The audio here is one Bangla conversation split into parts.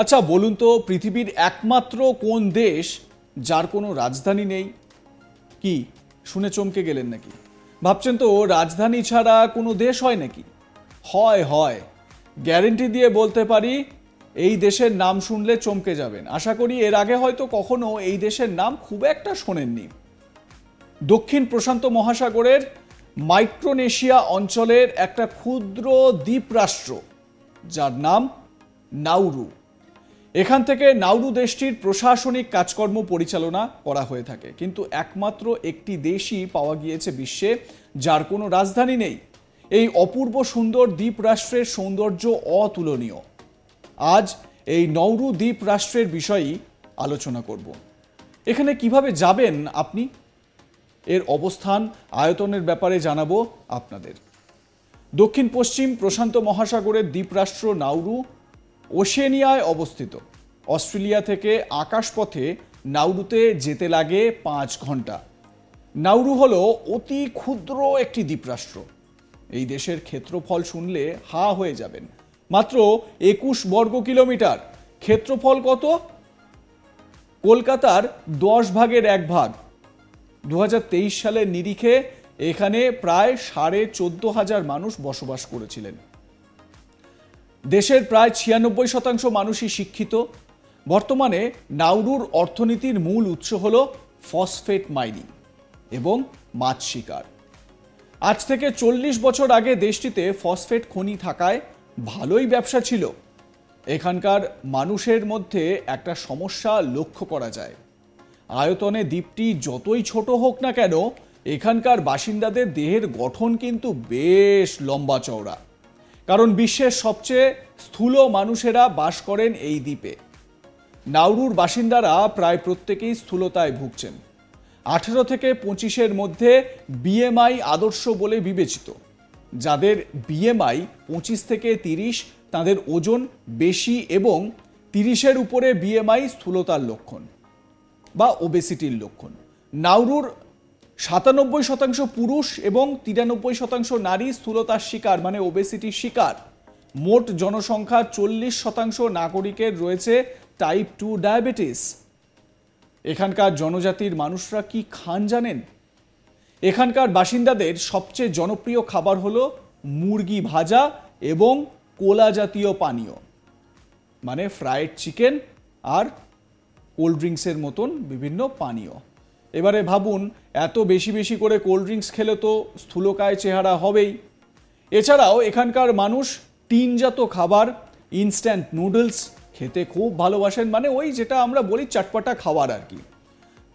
আচ্ছা বলুন তো, পৃথিবীর একমাত্র কোন দেশ যার কোনো রাজধানী নেই? কি শুনে চমকে গেলেন নাকি? ভাবছেন তো রাজধানী ছাড়া কোনো দেশ হয় নাকি? হয় হয়, গ্যারেন্টি দিয়ে বলতে পারি, এই দেশের নাম শুনলে চমকে যাবেন। আশা করি এর আগে হয়তো কখনো এই দেশের নাম খুব একটা শোনেননি। দক্ষিণ প্রশান্ত মহাসাগরের মাইক্রোনেশিয়া অঞ্চলের একটা ক্ষুদ্র দ্বীপরাষ্ট্র যার নাম নাউরু। এখান থেকে নাউরু দেশটির প্রশাসনিক কাজকর্ম পরিচালনা করা হয়ে থাকে, কিন্তু একমাত্র একটি দেশই পাওয়া গিয়েছে বিশ্বে যার কোনো রাজধানী নেই। এই অপূর্ব সুন্দর দ্বীপ রাষ্ট্রের সৌন্দর্য অতুলনীয়। আজ এই নাউরু দ্বীপ রাষ্ট্রের বিষয়েই আলোচনা করব। এখানে কিভাবে যাবেন আপনি, এর অবস্থান, আয়তনের ব্যাপারে জানাবো আপনাদের। দক্ষিণ পশ্চিম প্রশান্ত মহাসাগরের দ্বীপরাষ্ট্র নাউরু ওশেনিয়ায় অবস্থিত। অস্ট্রেলিয়া থেকে আকাশপথে নাউরুতে যেতে লাগে 5 ঘন্টা। নাউরু হলো অতি ক্ষুদ্র একটি দ্বীপরাষ্ট্র। এই দেশের ক্ষেত্রফল শুনলে হা হয়ে যাবেন। মাত্র 21 বর্গ কিলোমিটার। ক্ষেত্রফল কত? কলকাতার 10 ভাগের 1 ভাগ। 2023 সালের নিরিখে এখানে প্রায় 14,500 মানুষ বসবাস করেছিলেন। দেশের প্রায় 96% মানুষই শিক্ষিত। বর্তমানে নাউরুর অর্থনীতির মূল উৎস হল ফসফেট মাইনিং এবং মাছ শিকার। আজ থেকে 40 বছর আগে দেশটিতে ফসফেট খনি থাকায় ভালোই ব্যবসা ছিল। এখানকার মানুষের মধ্যে একটা সমস্যা লক্ষ্য করা যায়। আয়তনে দ্বীপটি যতই ছোট হোক না কেন, এখানকার বাসিন্দাদের দেহের গঠন কিন্তু বেশ লম্বা চওড়া। কারণ বিশ্বের সবচেয়ে স্থূল মানুষেরা বাস করেন এই দ্বীপে। নাউরুর বাসিন্দারা প্রায় প্রত্যেকেই স্থূলতায় ভুগছেন। 18 থেকে 25-এর মধ্যে বিএমআই আদর্শ বলে বিবেচিত। যাদের বিএমআই 25 থেকে 30, তাদের ওজন বেশি, এবং 30-এর উপরে বিএমআই স্থূলতার লক্ষণ বা ওবেসিটির লক্ষণ। নাউরুর 97% পুরুষ এবং 93% নারী স্থূলতার শিকার, মানে ওবেসিটির শিকার। মোট জনসংখ্যার 40% নাগরিকের রয়েছে টাইপ 2 ডায়াবেটিস। এখানকার জনজাতির মানুষরা কি খান জানেন? এখানকার বাসিন্দাদের সবচেয়ে জনপ্রিয় খাবার হলো মুরগি ভাজা এবং কোলা জাতীয় পানীয়, মানে ফ্রাইড চিকেন আর কোল্ড ড্রিঙ্কসের মতন বিভিন্ন পানীয়। এবারে ভাবুন, এত বেশি বেশি করে কোল্ড ড্রিঙ্কস খেলে তো স্থূলকায় চেহারা হবেই। এছাড়াও এখানকার মানুষ টিনজাত খাবার, ইনস্ট্যান্ট নুডলস খেতে খুব ভালোবাসেন, মানে ওই যেটা আমরা বলি চটপটা খাবার আর কি।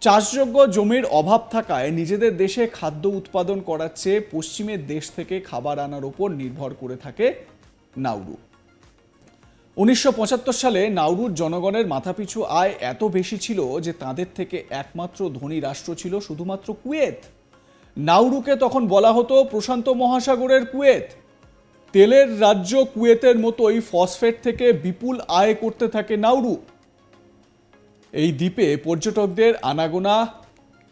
চাষযোগ্য জমির অভাব থাকায় নিজেদের দেশে খাদ্য উৎপাদন করার চেয়ে পশ্চিমের দেশ থেকে খাবার আনার উপর নির্ভর করে থাকে নাউরু। 1975 সালে নাউরুর জনগণের মাথাপিছু আয় এত বেশি ছিল যে তাদের থেকে একমাত্র ধনী রাষ্ট্র ছিল শুধুমাত্র কুয়েত। নাউরুকে তখন বলা হতো প্রশান্ত মহাসাগরের কুয়েত। তেলের রাজ্য কুয়েতের মতোই ফসফেট থেকে বিপুল আয় করতে থাকে নাউরু। এই দ্বীপে পর্যটকদের আনাগোনা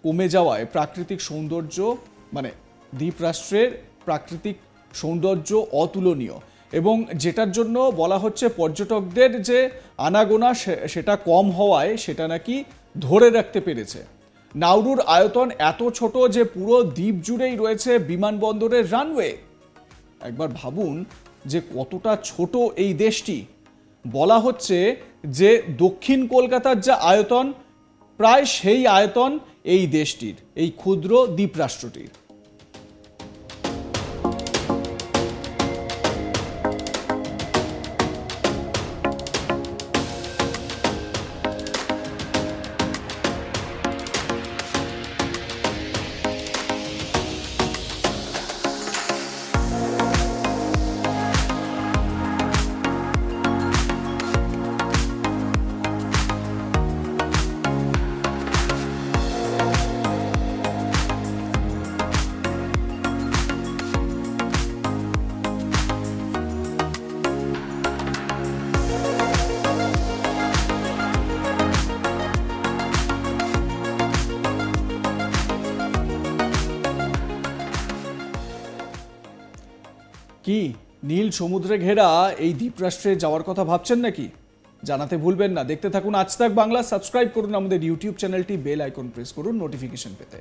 কমে যাওয়ায় প্রাকৃতিক সৌন্দর্য, মানে দ্বীপরাষ্ট্রের প্রাকৃতিক সৌন্দর্য অতুলনীয়, এবং যেটার জন্য বলা হচ্ছে পর্যটকদের যে আনাগোনা সেটা কম হওয়ায় সেটা নাকি ধরে রাখতে পেরেছে। নাউরুর আয়তন এত ছোট যে পুরো দ্বীপ জুড়েই রয়েছে বিমানবন্দরের রানওয়ে। একবার ভাবুন যে কতটা ছোট এই দেশটি। বলা হচ্ছে যে দক্ষিণ কলকাতার যা আয়তন, প্রায় সেই আয়তন এই দেশটির, এই ক্ষুদ্র দ্বীপরাষ্ট্রটির। কি নীল সমুদ্রে ঘেরা এই দ্বীপরাষ্ট্রে যাওয়ার কথা ভাবছেন নাকি? জানাতে ভুলবেন না। দেখতে থাকুন আজ তাক বাংলা, সাবস্ক্রাইব করুন আমাদের ইউটিউব চ্যানেলটি, বেল আইকন প্রেস করুন নোটিফিকেশন পেতে।